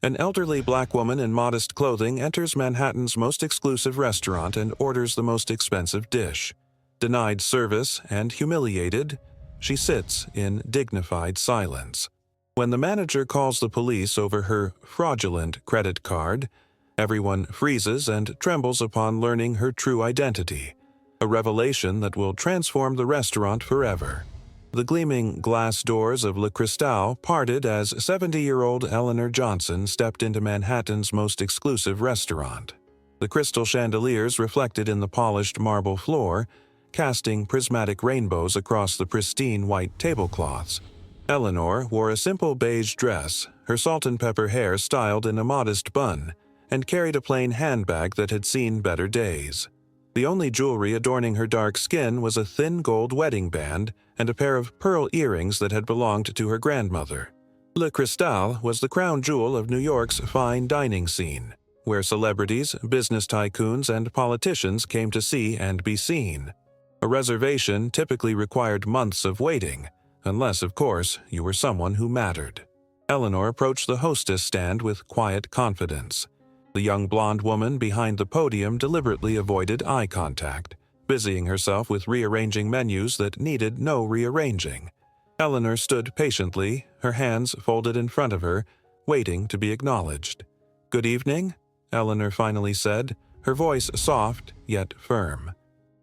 An elderly black woman in modest clothing enters Manhattan's most exclusive restaurant and orders the most expensive dish. Denied service and humiliated, she sits in dignified silence. When the manager calls the police over her fraudulent credit card, everyone freezes and trembles upon learning her true identity, a revelation that will transform the restaurant forever. The gleaming glass doors of Le Cristal parted as 70-year-old Eleanor Johnson stepped into Manhattan's most exclusive restaurant. The crystal chandeliers reflected in the polished marble floor, casting prismatic rainbows across the pristine white tablecloths. Eleanor wore a simple beige dress, her salt and pepper hair styled in a modest bun, and carried a plain handbag that had seen better days. The only jewelry adorning her dark skin was a thin gold wedding band and a pair of pearl earrings that had belonged to her grandmother. Le Cristal was the crown jewel of New York's fine dining scene, where celebrities, business tycoons, and politicians came to see and be seen. A reservation typically required months of waiting, unless, of course, you were someone who mattered. Eleanor approached the hostess stand with quiet confidence. The young blonde woman behind the podium deliberately avoided eye contact, busying herself with rearranging menus that needed no rearranging. Eleanor stood patiently, her hands folded in front of her, waiting to be acknowledged. "Good evening," Eleanor finally said, her voice soft yet firm.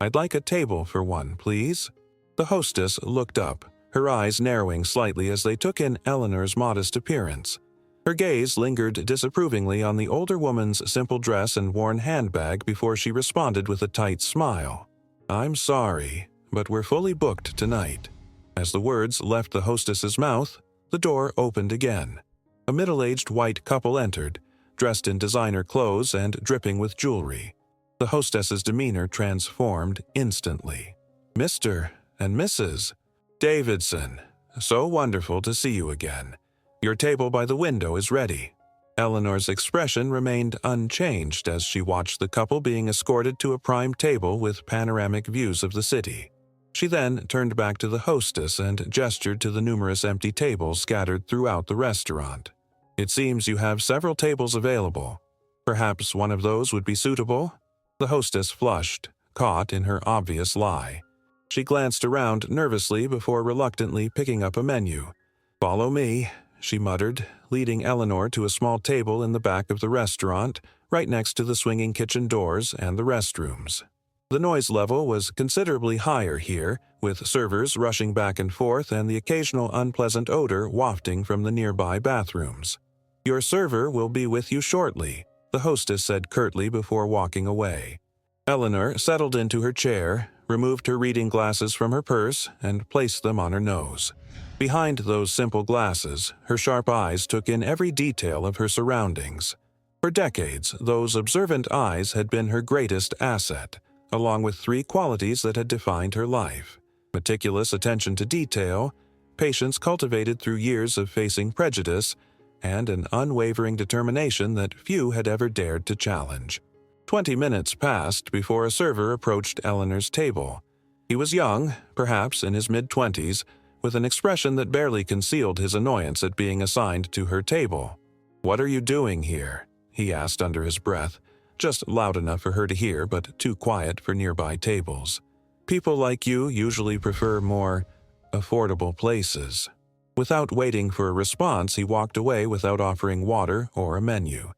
"I'd like a table for one, please." The hostess looked up, her eyes narrowing slightly as they took in Eleanor's modest appearance. Her gaze lingered disapprovingly on the older woman's simple dress and worn handbag before she responded with a tight smile. "I'm sorry, but we're fully booked tonight." As the words left the hostess's mouth, the door opened again. A middle-aged white couple entered, dressed in designer clothes and dripping with jewelry. The hostess's demeanor transformed instantly. "Mr. and Mrs. Davidson, so wonderful to see you again. Your table by the window is ready." Eleanor's expression remained unchanged as she watched the couple being escorted to a prime table with panoramic views of the city. She then turned back to the hostess and gestured to the numerous empty tables scattered throughout the restaurant. "It seems you have several tables available. Perhaps one of those would be suitable?" The hostess flushed, caught in her obvious lie. She glanced around nervously before reluctantly picking up a menu. "Follow me," she muttered, leading Eleanor to a small table in the back of the restaurant, right next to the swinging kitchen doors and the restrooms. The noise level was considerably higher here, with servers rushing back and forth and the occasional unpleasant odor wafting from the nearby bathrooms. "Your server will be with you shortly," the hostess said curtly before walking away. Eleanor settled into her chair, removed her reading glasses from her purse, and placed them on her nose. Behind those simple glasses, her sharp eyes took in every detail of her surroundings. For decades, those observant eyes had been her greatest asset, along with three qualities that had defined her life: meticulous attention to detail, patience cultivated through years of facing prejudice, and an unwavering determination that few had ever dared to challenge. 20 minutes passed before a server approached Eleanor's table. He was young, perhaps in his mid-20s, with an expression that barely concealed his annoyance at being assigned to her table. "What are you doing here?" he asked under his breath, just loud enough for her to hear but too quiet for nearby tables. "People like you usually prefer more affordable places." Without waiting for a response, he walked away without offering water or a menu.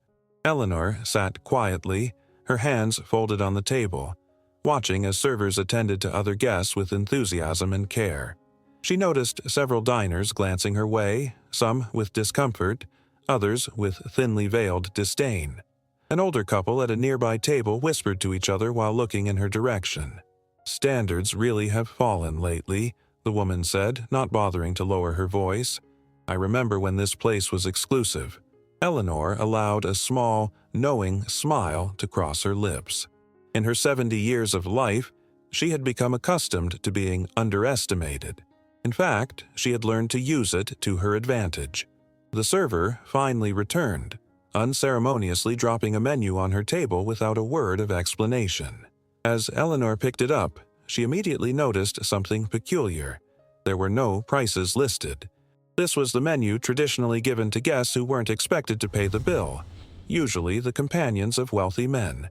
Eleanor sat quietly, her hands folded on the table, watching as servers attended to other guests with enthusiasm and care. She noticed several diners glancing her way, some with discomfort, others with thinly veiled disdain. An older couple at a nearby table whispered to each other while looking in her direction. "Standards really have fallen lately," the woman said, not bothering to lower her voice. "I remember when this place was exclusive." Eleanor allowed a small, knowing smile to cross her lips. In her 70 years of life, she had become accustomed to being underestimated. In fact, she had learned to use it to her advantage. The server finally returned, unceremoniously dropping a menu on her table without a word of explanation. As Eleanor picked it up, she immediately noticed something peculiar. There were no prices listed. This was the menu traditionally given to guests who weren't expected to pay the bill, usually the companions of wealthy men.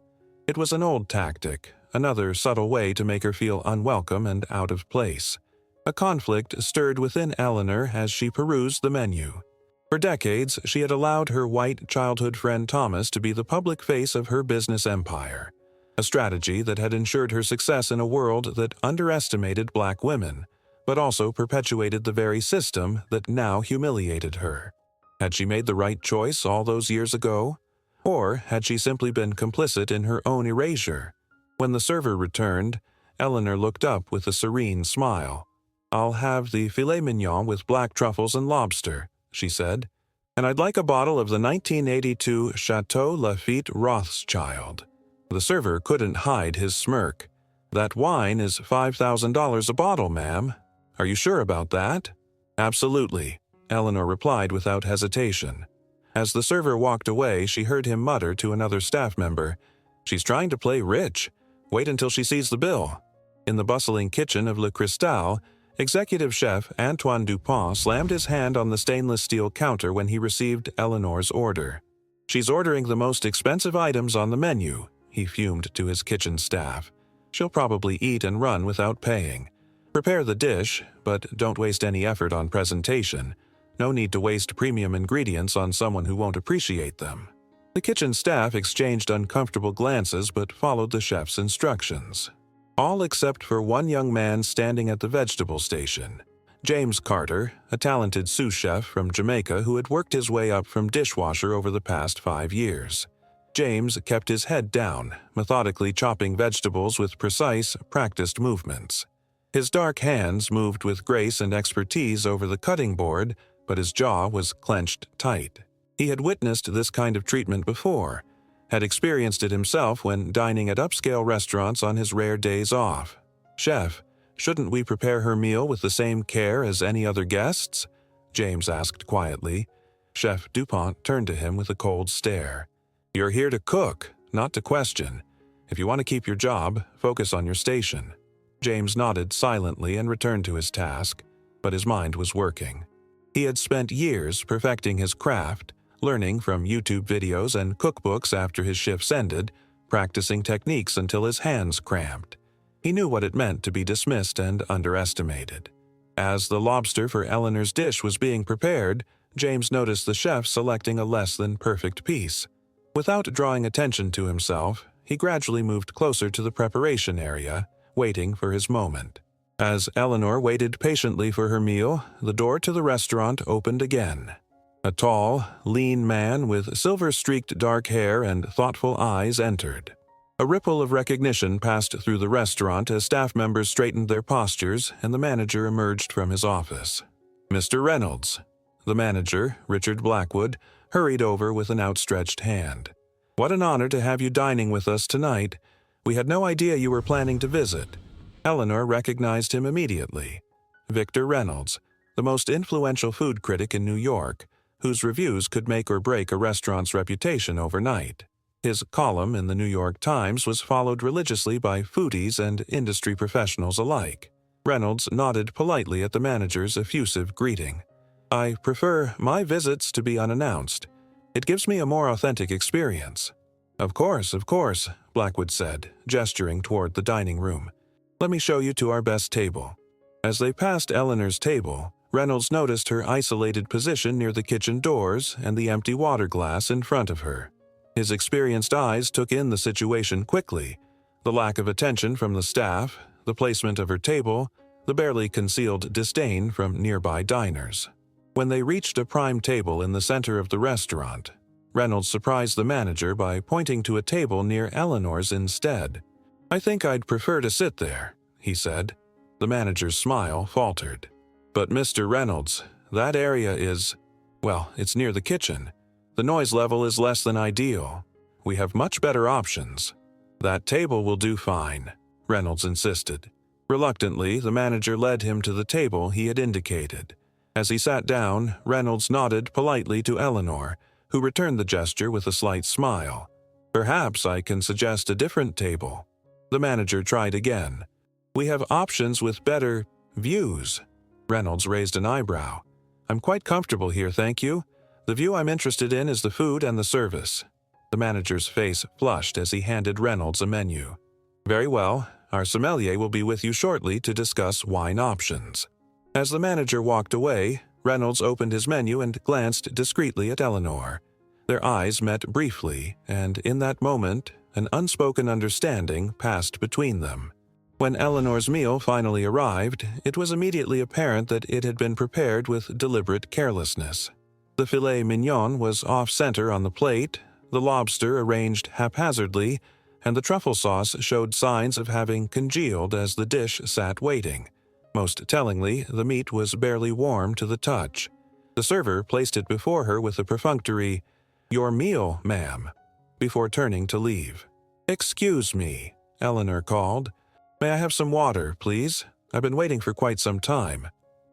It was an old tactic, another subtle way to make her feel unwelcome and out of place. A conflict stirred within Eleanor as she perused the menu. For decades, she had allowed her white childhood friend Thomas to be the public face of her business empire, a strategy that had ensured her success in a world that underestimated black women, but also perpetuated the very system that now humiliated her. Had she made the right choice all those years ago? Or had she simply been complicit in her own erasure? When the server returned, Eleanor looked up with a serene smile. "I'll have the filet mignon with black truffles and lobster," she said. "And I'd like a bottle of the 1982 Chateau Lafite Rothschild." The server couldn't hide his smirk. "That wine is $5,000 a bottle, ma'am. Are you sure about that?" "Absolutely," Eleanor replied without hesitation. As the server walked away, she heard him mutter to another staff member, "She's trying to play rich. Wait until she sees the bill." In the bustling kitchen of Le Cristal, executive chef Antoine Dupont slammed his hand on the stainless steel counter when he received Eleanor's order. "She's ordering the most expensive items on the menu," he fumed to his kitchen staff. "She'll probably eat and run without paying. Prepare the dish, but don't waste any effort on presentation. No need to waste premium ingredients on someone who won't appreciate them." The kitchen staff exchanged uncomfortable glances but followed the chef's instructions. All except for one young man standing at the vegetable station. James Carter, a talented sous chef from Jamaica who had worked his way up from dishwasher over the past 5 years. James kept his head down, methodically chopping vegetables with precise, practiced movements. His dark hands moved with grace and expertise over the cutting board, but his jaw was clenched tight. He had witnessed this kind of treatment before, had experienced it himself when dining at upscale restaurants on his rare days off. "Chef, shouldn't we prepare her meal with the same care as any other guests?" James asked quietly. Chef Dupont turned to him with a cold stare. "You're here to cook, not to question. If you want to keep your job, focus on your station." James nodded silently and returned to his task, but his mind was working. He had spent years perfecting his craft, learning from YouTube videos and cookbooks after his shifts ended, practicing techniques until his hands cramped. He knew what it meant to be dismissed and underestimated. As the lobster for Eleanor's dish was being prepared, James noticed the chef selecting a less than perfect piece. Without drawing attention to himself, he gradually moved closer to the preparation area, waiting for his moment. As Eleanor waited patiently for her meal, the door to the restaurant opened again. A tall, lean man with silver-streaked dark hair and thoughtful eyes entered. A ripple of recognition passed through the restaurant as staff members straightened their postures and the manager emerged from his office. "Mr. Reynolds." The manager, Richard Blackwood, hurried over with an outstretched hand. "What an honor to have you dining with us tonight. We had no idea you were planning to visit." Eleanor recognized him immediately. Victor Reynolds, the most influential food critic in New York, whose reviews could make or break a restaurant's reputation overnight. His column in the New York Times was followed religiously by foodies and industry professionals alike. Reynolds nodded politely at the manager's effusive greeting. "I prefer my visits to be unannounced. It gives me a more authentic experience." Of course," Blackwood said, gesturing toward the dining room. "Let me show you to our best table." As they passed Eleanor's table, Reynolds noticed her isolated position near the kitchen doors and the empty water glass in front of her. His experienced eyes took in the situation quickly: the lack of attention from the staff, the placement of her table, the barely concealed disdain from nearby diners. When they reached a prime table in the center of the restaurant, Reynolds surprised the manager by pointing to a table near Eleanor's instead. "I think I'd prefer to sit there," he said. The manager's smile faltered. "But Mr. Reynolds, that area is, well, it's near the kitchen. The noise level is less than ideal. We have much better options." "That table will do fine," Reynolds insisted. Reluctantly, the manager led him to the table he had indicated. As he sat down, Reynolds nodded politely to Eleanor, who returned the gesture with a slight smile. "Perhaps I can suggest a different table." The manager tried again. "We have options with better views." Reynolds raised an eyebrow. I'm quite comfortable here, thank you. The view I'm interested in is the food and the service." The manager's face flushed as he handed Reynolds a menu. "Very well. Our sommelier will be with you shortly to discuss wine options." As the manager walked away, Reynolds opened his menu and glanced discreetly at Eleanor. Their eyes met briefly, and in that moment, an unspoken understanding passed between them. When Eleanor's meal finally arrived, it was immediately apparent that it had been prepared with deliberate carelessness. The filet mignon was off-center on the plate, the lobster arranged haphazardly, and the truffle sauce showed signs of having congealed as the dish sat waiting. Most tellingly, the meat was barely warm to the touch. The server placed it before her with a perfunctory, "Your meal, ma'am," before turning to leave. "Excuse me," Eleanor called. "May I have some water, please? I've been waiting for quite some time."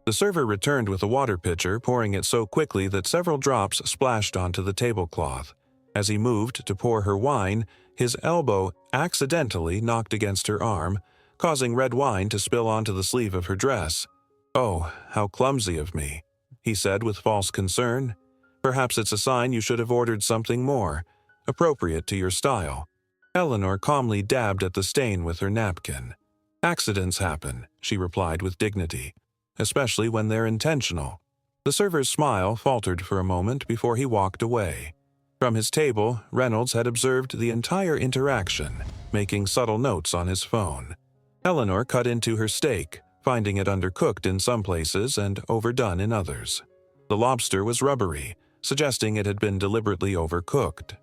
The server returned with a water pitcher, pouring it so quickly that several drops splashed onto the tablecloth. As he moved to pour her wine, his elbow accidentally knocked against her arm, causing red wine to spill onto the sleeve of her dress. "Oh, how clumsy of me," he said with false concern. "Perhaps it's a sign you should have ordered something more appropriate to your style." Eleanor calmly dabbed at the stain with her napkin. "Accidents happen," she replied with dignity, "especially when they're intentional." The server's smile faltered for a moment before he walked away. From his table, Reynolds had observed the entire interaction, making subtle notes on his phone. Eleanor cut into her steak, finding it undercooked in some places and overdone in others. The lobster was rubbery, suggesting it had been deliberately overcooked.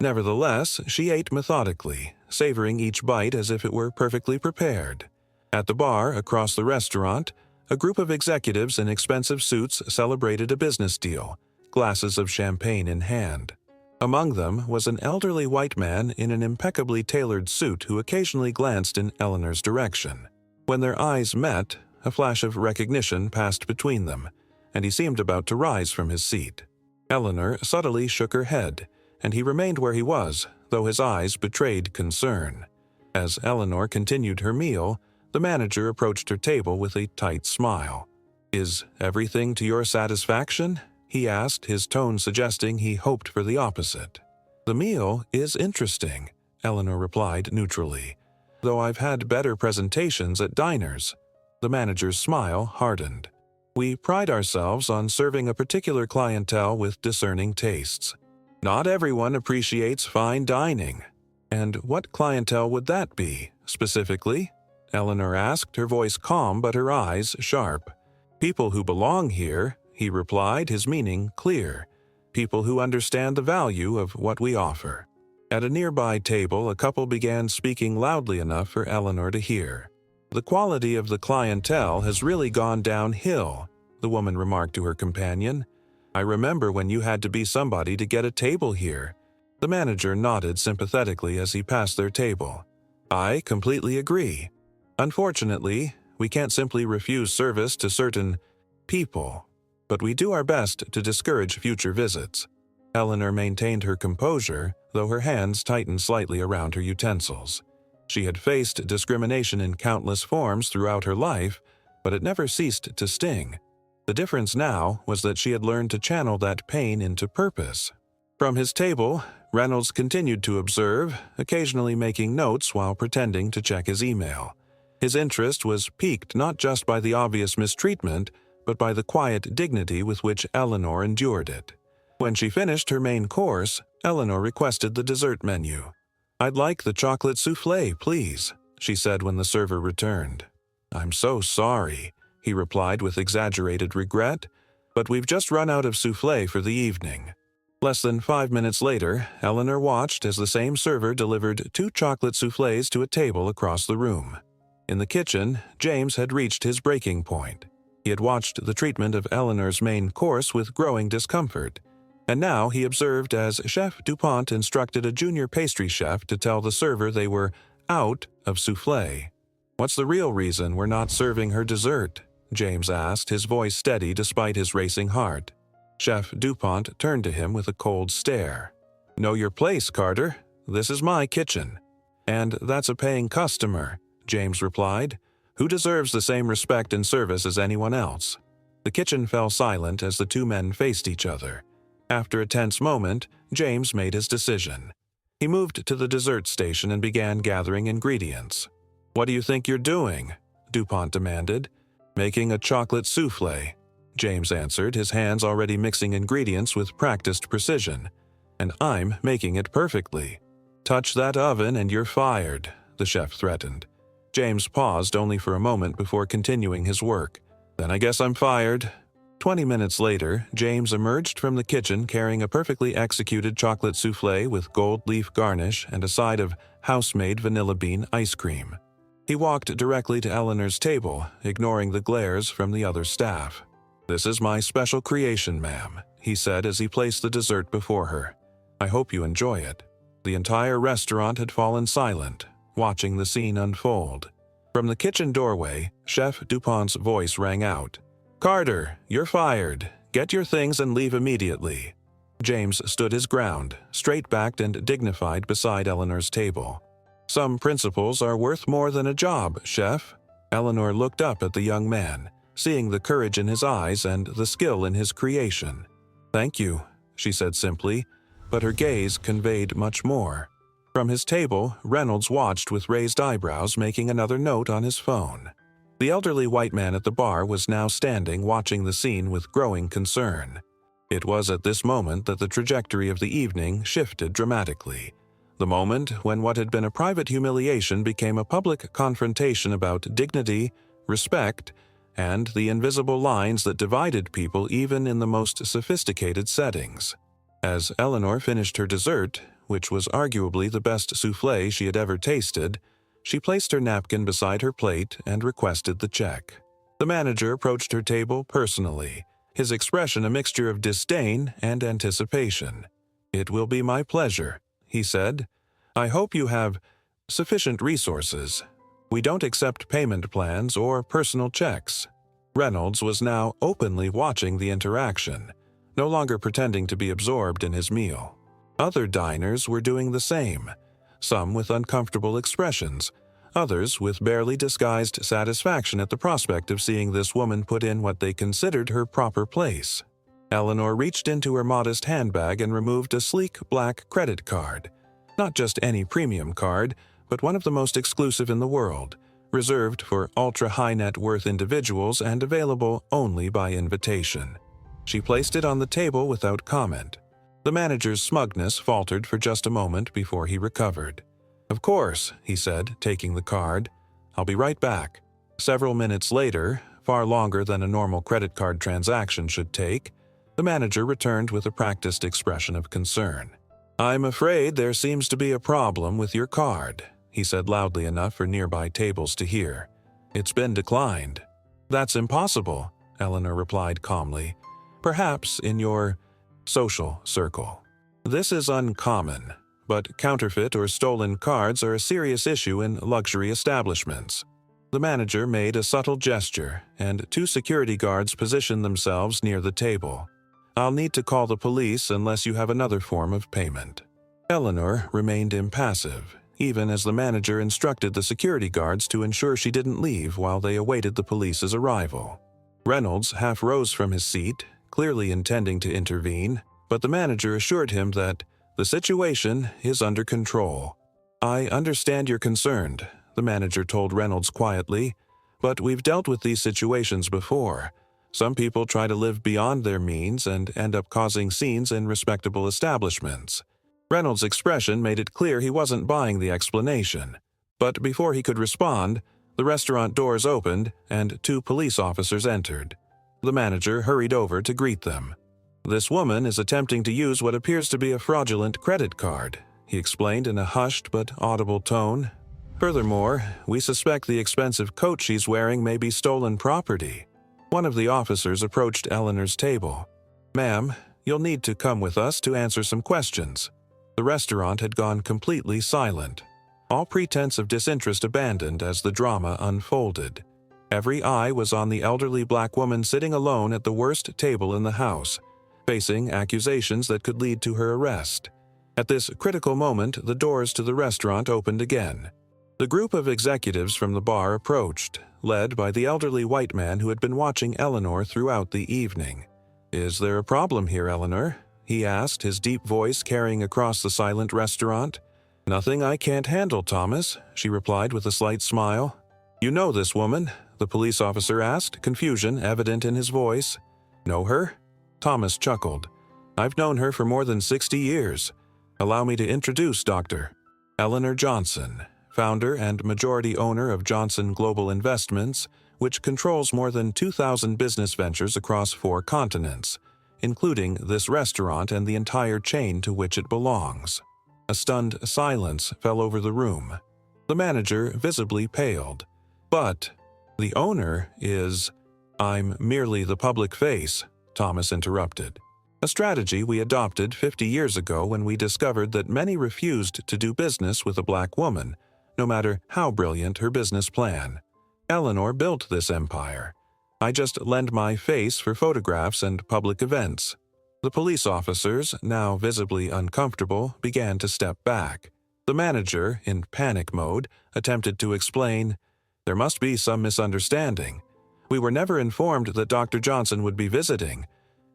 Nevertheless, she ate methodically, savoring each bite as if it were perfectly prepared. At the bar across the restaurant, a group of executives in expensive suits celebrated a business deal, glasses of champagne in hand. Among them was an elderly white man in an impeccably tailored suit who occasionally glanced in Eleanor's direction. When their eyes met, a flash of recognition passed between them, and he seemed about to rise from his seat. Eleanor subtly shook her head, and he remained where he was, though his eyes betrayed concern. As Eleanor continued her meal, the manager approached her table with a tight smile. "Is everything to your satisfaction?" he asked, his tone suggesting he hoped for the opposite. "The meal is interesting," Eleanor replied neutrally, "though I've had better presentations at diners." The manager's smile hardened. "We pride ourselves on serving a particular clientele with discerning tastes. Not everyone appreciates fine dining." "And what clientele would that be, specifically?" Eleanor asked, her voice calm but her eyes sharp. "People who belong here," he replied, his meaning clear. "People who understand the value of what we offer." At a nearby table, a couple began speaking loudly enough for Eleanor to hear. "The quality of the clientele has really gone downhill," the woman remarked to her companion. "I remember when you had to be somebody to get a table here." The manager nodded sympathetically as he passed their table. "I completely agree. Unfortunately, we can't simply refuse service to certain people, but we do our best to discourage future visits." Eleanor maintained her composure, though her hands tightened slightly around her utensils. She had faced discrimination in countless forms throughout her life, but it never ceased to sting. The difference now was that she had learned to channel that pain into purpose. From his table, Reynolds continued to observe, occasionally making notes while pretending to check his email. His interest was piqued not just by the obvious mistreatment, but by the quiet dignity with which Eleanor endured it. When she finished her main course, Eleanor requested the dessert menu. "I'd like the chocolate souffle, please," she said when the server returned. "I'm so sorry," he replied with exaggerated regret, "but we've just run out of souffle for the evening." Less than 5 minutes later, Eleanor watched as the same server delivered 2 chocolate soufflés to a table across the room. In the kitchen, James had reached his breaking point. He had watched the treatment of Eleanor's main course with growing discomfort, and now he observed as Chef Dupont instructed a junior pastry chef to tell the server they were out of soufflé. "What's the real reason we're not serving her dessert?" James asked, his voice steady despite his racing heart. Chef Dupont turned to him with a cold stare. "Know your place, Carter. This is my kitchen." "And that's a paying customer," James replied, "who deserves the same respect and service as anyone else." The kitchen fell silent as the two men faced each other. After a tense moment, James made his decision. He moved to the dessert station and began gathering ingredients. "What do you think you're doing?" DuPont demanded. "Making a chocolate soufflé," James answered, his hands already mixing ingredients with practiced precision. "And I'm making it perfectly." "Touch that oven and you're fired," the chef threatened. James paused only for a moment before continuing his work. "Then I guess I'm fired." 20 minutes later, James emerged from the kitchen carrying a perfectly executed chocolate soufflé with gold leaf garnish and a side of house-made vanilla bean ice cream. He walked directly to Eleanor's table, ignoring the glares from the other staff. "This is my special creation, ma'am," he said as he placed the dessert before her. "I hope you enjoy it." The entire restaurant had fallen silent, watching the scene unfold. From the kitchen doorway, Chef DuPont's voice rang out. "Carter, you're fired. Get your things and leave immediately." James stood his ground, straight-backed and dignified beside Eleanor's table. "Some principles are worth more than a job, Chef." Eleanor looked up at the young man, seeing the courage in his eyes and the skill in his creation. "Thank you," she said simply, but her gaze conveyed much more. From his table, Reynolds watched with raised eyebrows, making another note on his phone. The elderly white man at the bar was now standing watching the scene with growing concern. It was at this moment that the trajectory of the evening shifted dramatically. The moment when what had been a private humiliation became a public confrontation about dignity, respect, and the invisible lines that divided people even in the most sophisticated settings. As Eleanor finished her dessert, which was arguably the best soufflé she had ever tasted, she placed her napkin beside her plate and requested the check. The manager approached her table personally, his expression a mixture of disdain and anticipation. "It will be my pleasure," he said. "I hope you have sufficient resources. We don't accept payment plans or personal checks." Reynolds was now openly watching the interaction, no longer pretending to be absorbed in his meal. Other diners were doing the same, some with uncomfortable expressions, others with barely disguised satisfaction at the prospect of seeing this woman put in what they considered her proper place. Eleanor reached into her modest handbag and removed a sleek black credit card. Not just any premium card, but one of the most exclusive in the world, reserved for ultra-high net worth individuals and available only by invitation. She placed it on the table without comment. The manager's smugness faltered for just a moment before he recovered. "Of course," he said, taking the card. "I'll be right back." Several minutes later, far longer than a normal credit card transaction should take, the manager returned with a practiced expression of concern. "I'm afraid there seems to be a problem with your card," he said loudly enough for nearby tables to hear. "It's been declined." "That's impossible," Eleanor replied calmly. "Perhaps in your social circle. This is uncommon, but counterfeit or stolen cards are a serious issue in luxury establishments." The manager made a subtle gesture, and two security guards positioned themselves near the table. "I'll need to call the police unless you have another form of payment." Eleanor remained impassive, even as the manager instructed the security guards to ensure she didn't leave while they awaited the police's arrival. Reynolds half rose from his seat, clearly intending to intervene, but the manager assured him that the situation is under control. "I understand you're concerned," the manager told Reynolds quietly, "but we've dealt with these situations before. Some people try to live beyond their means and end up causing scenes in respectable establishments." Reynolds' expression made it clear he wasn't buying the explanation. But before he could respond, the restaurant doors opened and two police officers entered. The manager hurried over to greet them. "This woman is attempting to use what appears to be a fraudulent credit card," he explained in a hushed but audible tone. "Furthermore, we suspect the expensive coat she's wearing may be stolen property." One of the officers approached Eleanor's table. "Ma'am, you'll need to come with us to answer some questions." The restaurant had gone completely silent, all pretense of disinterest abandoned as the drama unfolded. Every eye was on the elderly black woman sitting alone at the worst table in the house, facing accusations that could lead to her arrest. At this critical moment, the doors to the restaurant opened again. The group of executives from the bar approached, led by the elderly white man who had been watching Eleanor throughout the evening. "Is there a problem here, Eleanor?" he asked, his deep voice carrying across the silent restaurant. "Nothing I can't handle, Thomas," she replied with a slight smile. "You know this woman?" the police officer asked, confusion evident in his voice. "Know her?" Thomas chuckled. "I've known her for more than 60 years. Allow me to introduce Dr. Eleanor Johnson, founder and majority owner of Johnson Global Investments, which controls more than 2,000 business ventures across 4 continents, including this restaurant and the entire chain to which it belongs." A stunned silence fell over the room. The manager visibly paled. "But the owner is—" "I'm merely the public face," Thomas interrupted. "A strategy we adopted 50 years ago when we discovered that many refused to do business with a black woman, no matter how brilliant her business plan. Eleanor built this empire. I just lend my face for photographs and public events." The police officers, now visibly uncomfortable, began to step back. The manager, in panic mode, attempted to explain, "There must be some misunderstanding. We were never informed that Dr. Johnson would be visiting.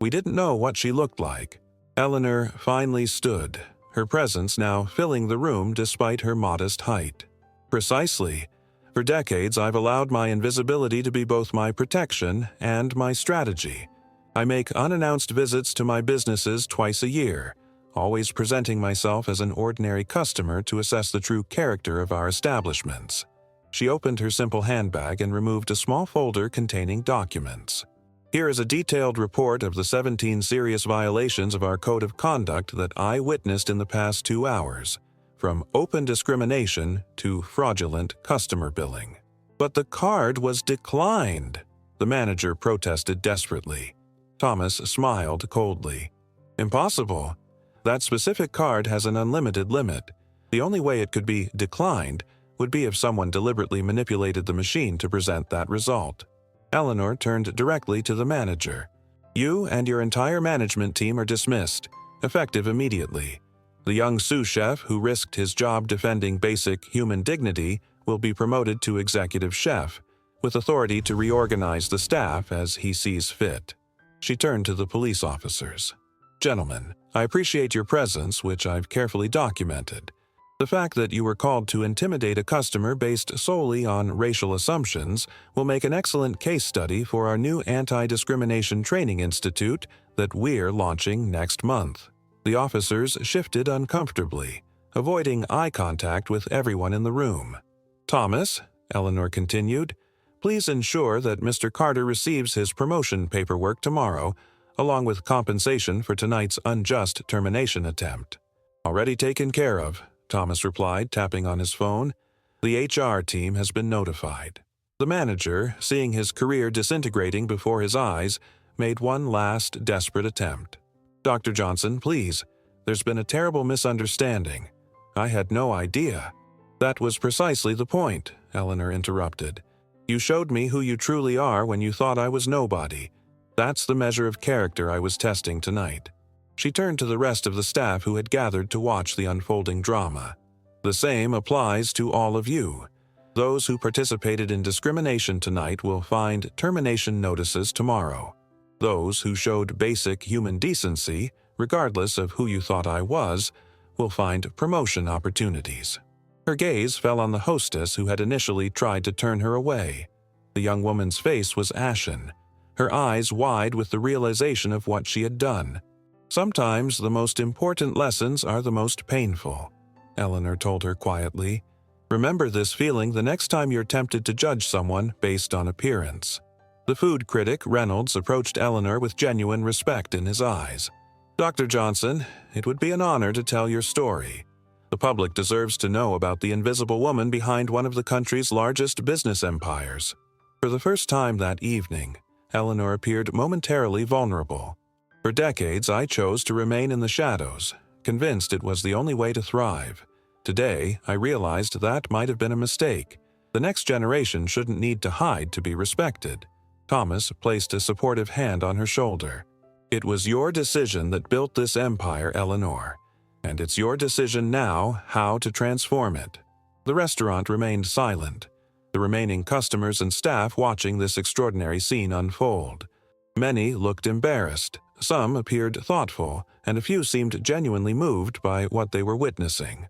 We didn't know what she looked like." Eleanor finally stood, her presence now filling the room despite her modest height. "Precisely. For decades, I've allowed my invisibility to be both my protection and my strategy. I make unannounced visits to my businesses twice a year, always presenting myself as an ordinary customer to assess the true character of our establishments." She opened her simple handbag and removed a small folder containing documents. "Here is a detailed report of the 17 serious violations of our code of conduct that I witnessed in the past 2 hours, from open discrimination to fraudulent customer billing." "But the card was declined," the manager protested desperately. Thomas smiled coldly. "Impossible. That specific card has an unlimited limit. The only way it could be declined would be if someone deliberately manipulated the machine to present that result." Eleanor turned directly to the manager. "You and your entire management team are dismissed, effective immediately. The young sous chef who risked his job defending basic human dignity will be promoted to executive chef, with authority to reorganize the staff as he sees fit." She turned to the police officers. "Gentlemen, I appreciate your presence, which I've carefully documented. The fact that you were called to intimidate a customer based solely on racial assumptions will make an excellent case study for our new Anti-Discrimination Training Institute that we're launching next month." The officers shifted uncomfortably, avoiding eye contact with everyone in the room. "Thomas," Eleanor continued, "please ensure that Mr. Carter receives his promotion paperwork tomorrow, along with compensation for tonight's unjust termination attempt." "Already taken care of," Thomas replied, tapping on his phone. "The HR team has been notified." The manager, seeing his career disintegrating before his eyes, made one last desperate attempt. "Dr. Johnson, please. There's been a terrible misunderstanding. I had no idea." "That was precisely the point," Eleanor interrupted. "You showed me who you truly are when you thought I was nobody. That's the measure of character I was testing tonight." She turned to the rest of the staff who had gathered to watch the unfolding drama. "The same applies to all of you. Those who participated in discrimination tonight will find termination notices tomorrow. Those who showed basic human decency, regardless of who you thought I was, will find promotion opportunities." Her gaze fell on the hostess who had initially tried to turn her away. The young woman's face was ashen, her eyes wide with the realization of what she had done. "Sometimes the most important lessons are the most painful," Eleanor told her quietly. "Remember this feeling the next time you're tempted to judge someone based on appearance." The food critic, Reynolds, approached Eleanor with genuine respect in his eyes. "Dr. Johnson, it would be an honor to tell your story. The public deserves to know about the invisible woman behind one of the country's largest business empires." For the first time that evening, Eleanor appeared momentarily vulnerable. "For decades, I chose to remain in the shadows, convinced it was the only way to thrive. Today, I realized that might have been a mistake. The next generation shouldn't need to hide to be respected." Thomas placed a supportive hand on her shoulder. "It was your decision that built this empire, Eleanor, and it's your decision now how to transform it." The restaurant remained silent. the remaining customers and staff watching this extraordinary scene unfold. Many looked embarrassed, some appeared thoughtful, and a few seemed genuinely moved by what they were witnessing.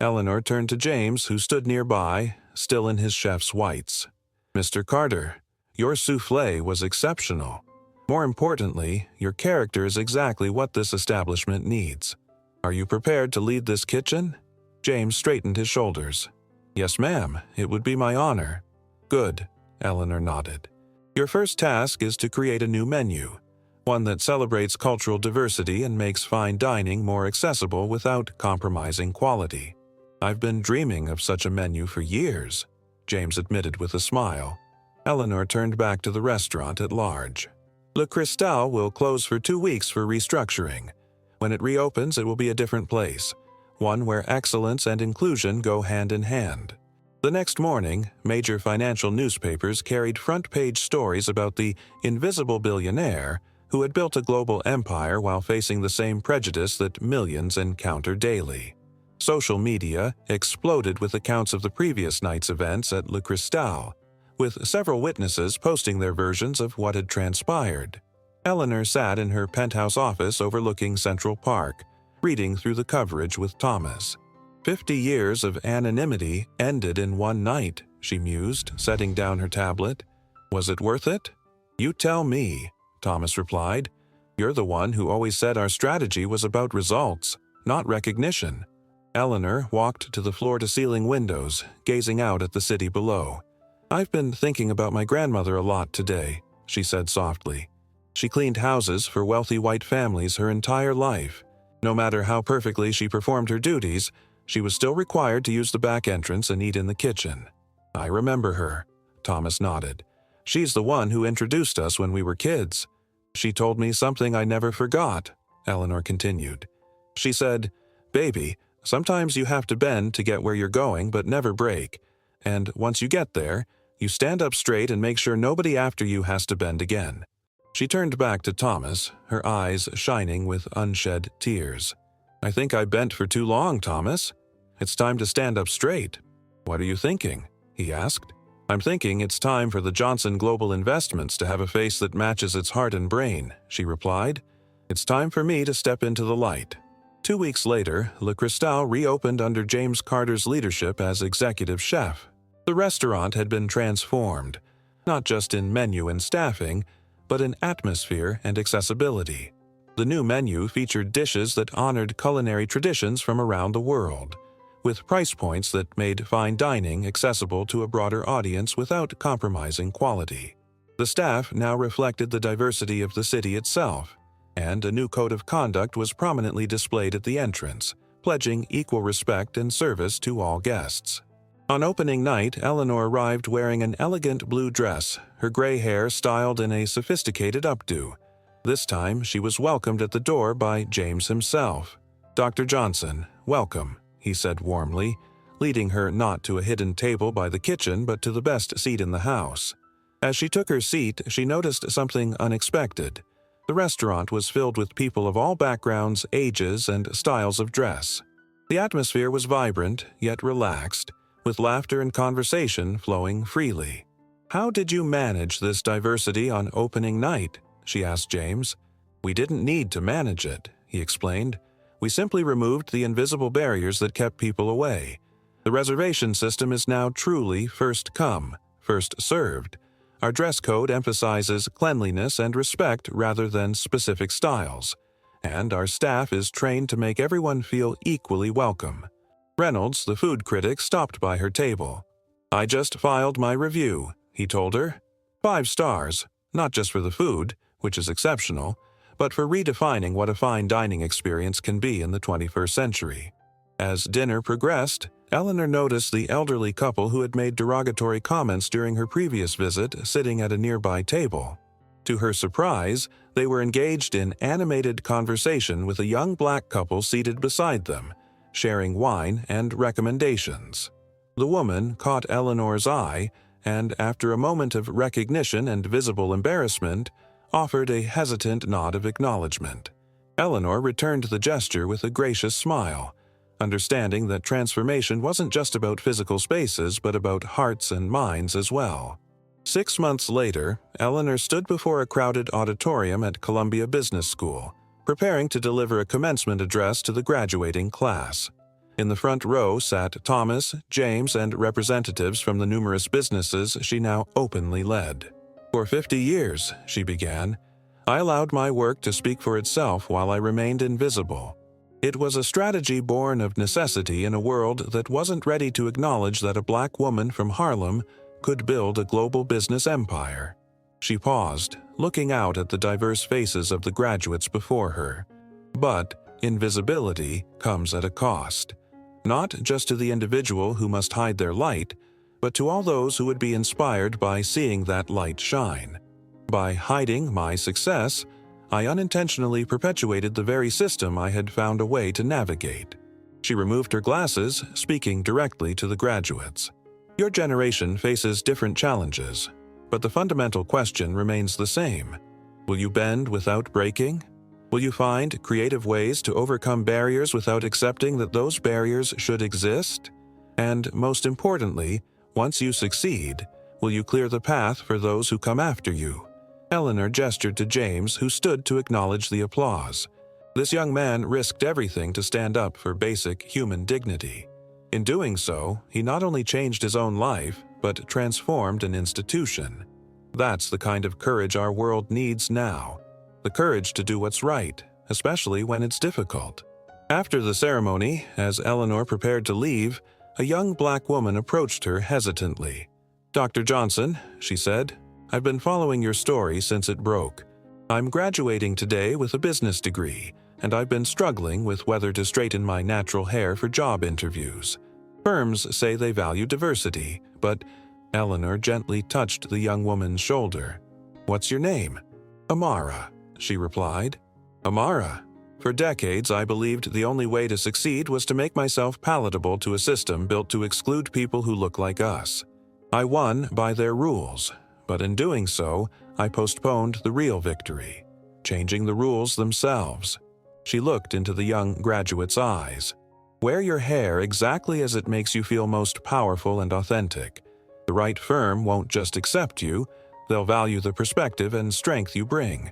Eleanor turned to James, who stood nearby, still in his chef's whites. "Mr. Carter, your soufflé was exceptional. More importantly, your character is exactly what this establishment needs. Are you prepared to lead this kitchen?" James straightened his shoulders. "Yes, ma'am. It would be my honor." "Good," Eleanor nodded. "Your first task is to create a new menu, one that celebrates cultural diversity and makes fine dining more accessible without compromising quality." "I've been dreaming of such a menu for years," James admitted with a smile. Eleanor turned back to the restaurant at large. Le Cristal will close for 2 weeks for restructuring. When it reopens, it will be a different place, one where excellence and inclusion go hand in hand. The next morning, major financial newspapers carried front-page stories about the invisible billionaire who had built a global empire while facing the same prejudice that millions encounter daily. Social media exploded with accounts of the previous night's events at Le Cristal, with several witnesses posting their versions of what had transpired. Eleanor sat in her penthouse office overlooking Central Park, reading through the coverage with Thomas. 50 years of anonymity ended in one night, she mused, setting down her tablet. Was it worth it? "You tell me," Thomas replied. "You're the one who always said our strategy was about results, not recognition." Eleanor walked to the floor-to-ceiling windows, gazing out at the city below. "I've been thinking about my grandmother a lot today," she said softly. "She cleaned houses for wealthy white families her entire life. No matter how perfectly she performed her duties, she was still required to use the back entrance and eat in the kitchen." "I remember her," Thomas nodded. "She's the one who introduced us when we were kids. She told me something I never forgot," Eleanor continued. "She said, 'Baby, sometimes you have to bend to get where you're going but never break. And once you get there, you stand up straight and make sure nobody after you has to bend again.'" She turned back to Thomas, her eyes shining with unshed tears. "I think I bent for too long, Thomas. It's time to stand up straight." "What are you thinking?" he asked. "I'm thinking it's time for the Johnson Global Investments to have a face that matches its heart and brain," she replied. "It's time for me to step into the light." 2 weeks later, Le Cristal reopened under James Carter's leadership as executive chef. The restaurant had been transformed, not just in menu and staffing, but in atmosphere and accessibility. The new menu featured dishes that honored culinary traditions from around the world, with price points that made fine dining accessible to a broader audience without compromising quality. The staff now reflected the diversity of the city itself, and a new code of conduct was prominently displayed at the entrance, pledging equal respect and service to all guests. On opening night, Eleanor arrived wearing an elegant blue dress, her gray hair styled in a sophisticated updo. This time, she was welcomed at the door by James himself. "Dr. Johnson, welcome," he said warmly, leading her not to a hidden table by the kitchen but to the best seat in the house. As she took her seat, she noticed something unexpected. The restaurant was filled with people of all backgrounds, ages, and styles of dress. The atmosphere was vibrant, yet relaxed, with laughter and conversation flowing freely. "How did you manage this diversity on opening night?" she asked James. "We didn't need to manage it," he explained. "We simply removed the invisible barriers that kept people away. The reservation system is now truly first come, first served. Our dress code emphasizes cleanliness and respect rather than specific styles, and our staff is trained to make everyone feel equally welcome." Reynolds, the food critic, stopped by her table. "I just filed my review," he told her. 5 stars, not just for the food, which is exceptional, but for redefining what a fine dining experience can be in the 21st century. As dinner progressed, Eleanor noticed the elderly couple who had made derogatory comments during her previous visit sitting at a nearby table. To her surprise, they were engaged in animated conversation with a young black couple seated beside them, sharing wine and recommendations. The woman caught Eleanor's eye and, after a moment of recognition and visible embarrassment, offered a hesitant nod of acknowledgement. Eleanor returned the gesture with a gracious smile. understanding that transformation wasn't just about physical spaces but about hearts and minds as well. 6 months later, Eleanor stood before a crowded auditorium at Columbia Business School, preparing to deliver a commencement address to the graduating class. In the front row sat Thomas, James, and representatives from the numerous businesses she now openly led. "For 50 years," she began, "I allowed my work to speak for itself while I remained invisible. It was a strategy born of necessity in a world that wasn't ready to acknowledge that a black woman from Harlem could build a global business empire." She paused, looking out at the diverse faces of the graduates before her. But invisibility comes at a cost. Not just to the individual who must hide their light, but to all those who would be inspired by seeing that light shine. By hiding my success, I unintentionally perpetuated the very system I had found a way to navigate. She removed her glasses, speaking directly to the graduates. "Your generation faces different challenges, but the fundamental question remains the same. Will you bend without breaking? Will you find creative ways to overcome barriers without accepting that those barriers should exist? And most importantly, once you succeed, will you clear the path for those who come after you?" Eleanor gestured to James, who stood to acknowledge the applause. This young man risked everything to stand up for basic human dignity. In doing so, he not only changed his own life, but transformed an institution. That's the kind of courage our world needs now. The courage to do what's right, especially when it's difficult. After the ceremony, as Eleanor prepared to leave, a young black woman approached her hesitantly. "Dr. Johnson," she said, "I've been following your story since it broke. I'm graduating today with a business degree, and I've been struggling with whether to straighten my natural hair for job interviews. Firms say they value diversity, but—" Eleanor gently touched the young woman's shoulder. "What's your name?" "Amara," she replied. "Amara. For decades, I believed the only way to succeed was to make myself palatable to a system built to exclude people who look like us. I won by their rules, but in doing so, I postponed the real victory, changing the rules themselves." She looked into the young graduate's eyes. "Wear your hair exactly as it makes you feel most powerful and authentic. The right firm won't just accept you, they'll value the perspective and strength you bring.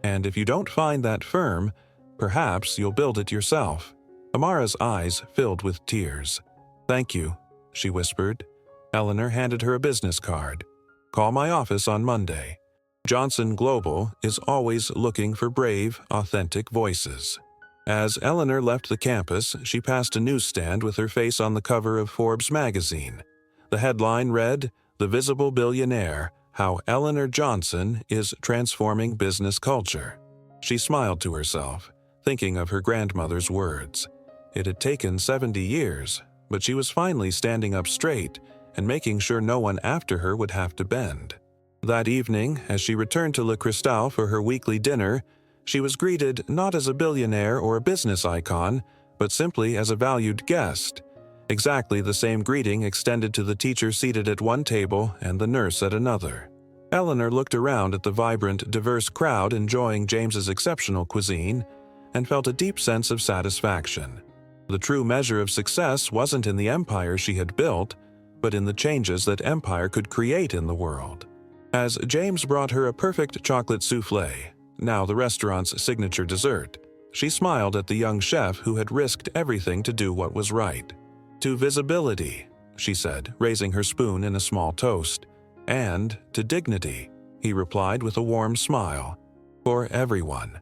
And if you don't find that firm, perhaps you'll build it yourself." Amara's eyes filled with tears. "Thank you," she whispered. Eleanor handed her a business card. "Call my office on Monday. Johnson Global is always looking for brave, authentic voices." As Eleanor left the campus, she passed a newsstand with her face on the cover of Forbes magazine. The headline read, "The Visible Billionaire: How Eleanor Johnson is Transforming Business Culture." She smiled to herself, thinking of her grandmother's words. It had taken 70 years, but she was finally standing up straight and making sure no one after her would have to bend. That evening, as she returned to Le Cristal for her weekly dinner, she was greeted not as a billionaire or a business icon, but simply as a valued guest. Exactly the same greeting extended to the teacher seated at one table and the nurse at another. Eleanor looked around at the vibrant, diverse crowd enjoying James's exceptional cuisine and felt a deep sense of satisfaction. The true measure of success wasn't in the empire she had built, but in the changes that empire could create in the world. As James brought her a perfect chocolate soufflé, now the restaurant's signature dessert, she smiled at the young chef who had risked everything to do what was right. "To visibility," she said, raising her spoon in a small toast. "And to dignity," he replied with a warm smile. "For everyone."